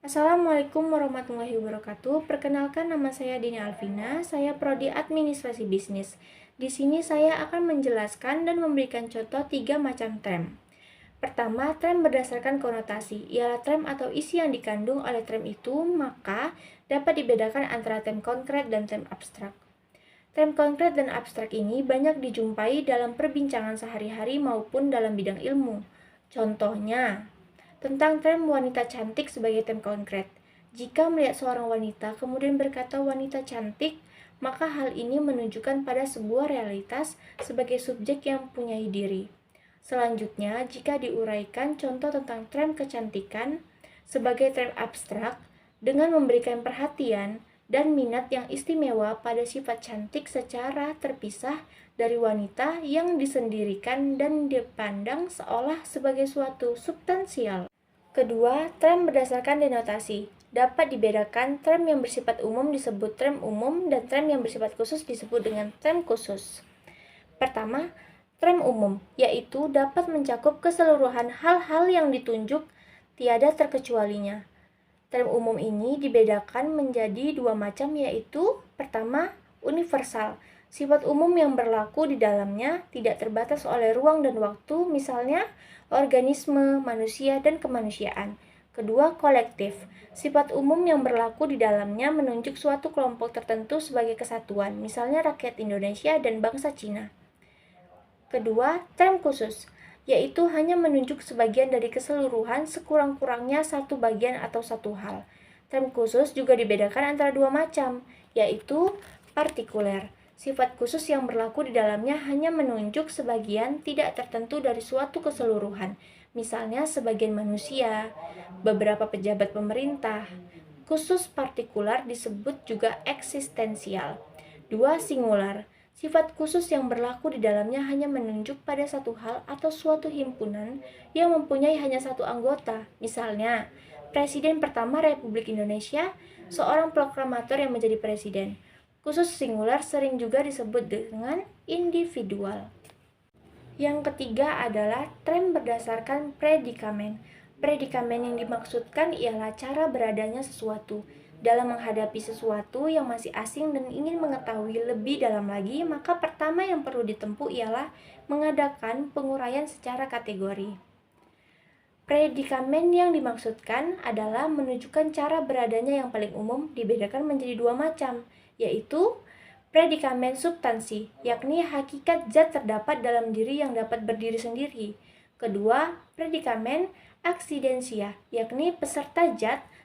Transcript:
Assalamualaikum warahmatullahi wabarakatuh. Perkenalkan, nama saya Dini Alvina. Saya prodi Administrasi Bisnis. Di sini saya akan menjelaskan dan memberikan contoh 3 macam trem. Pertama, trem berdasarkan konotasi. Ialah trem atau isi yang dikandung oleh trem itu, maka dapat dibedakan antara trem konkret dan trem abstrak. Trem konkret dan abstrak ini banyak dijumpai dalam perbincangan sehari-hari maupun dalam bidang ilmu. Contohnya, tentang trem wanita cantik sebagai trem konkret. Jika melihat seorang wanita kemudian berkata wanita cantik, maka hal ini menunjukkan pada sebuah realitas sebagai subjek yang mempunyai diri. Selanjutnya, jika diuraikan contoh tentang trem kecantikan sebagai trem abstrak dengan memberikan perhatian dan minat yang istimewa pada sifat cantik secara terpisah dari wanita yang disendirikan dan dipandang seolah sebagai suatu substansial. Kedua, trem berdasarkan denotasi. Dapat dibedakan trem yang bersifat umum disebut trem umum dan trem yang bersifat khusus disebut dengan trem khusus. Pertama, trem umum, yaitu dapat mencakup keseluruhan hal-hal yang ditunjuk tiada terkecualinya. Trem umum ini dibedakan menjadi 2 macam, yaitu pertama, universal. Sifat umum yang berlaku di dalamnya tidak terbatas oleh ruang dan waktu, misalnya organisme, manusia, dan kemanusiaan. Kedua, kolektif. Sifat umum yang berlaku di dalamnya menunjuk suatu kelompok tertentu sebagai kesatuan, misalnya rakyat Indonesia dan bangsa Cina. Kedua, trem khusus, yaitu hanya menunjuk sebagian dari keseluruhan, sekurang-kurangnya satu bagian atau satu hal. Trem khusus juga dibedakan antara 2 macam, yaitu partikuler. Sifat khusus yang berlaku di dalamnya hanya menunjuk sebagian tidak tertentu dari suatu keseluruhan, misalnya sebagian manusia, beberapa pejabat pemerintah. Khusus partikular disebut juga eksistensial. 2, singular. Sifat khusus yang berlaku di dalamnya hanya menunjuk pada satu hal atau suatu himpunan yang mempunyai hanya satu anggota, misalnya Presiden pertama Republik Indonesia, seorang proklamator yang menjadi presiden. Khusus singular sering juga disebut dengan individual. Yang ketiga adalah trem berdasarkan predikamen. Predikamen yang dimaksudkan ialah cara beradanya sesuatu. Dalam menghadapi sesuatu yang masih asing dan ingin mengetahui lebih dalam lagi, maka pertama yang perlu ditempuh ialah mengadakan penguraian secara kategori. Predikamen yang dimaksudkan adalah menunjukkan cara beradanya yang paling umum, dibedakan menjadi 2 macam, yaitu predikamen substansi, yakni hakikat zat terdapat dalam diri yang dapat berdiri sendiri. Kedua, predikamen aksidensia, yakni peserta zat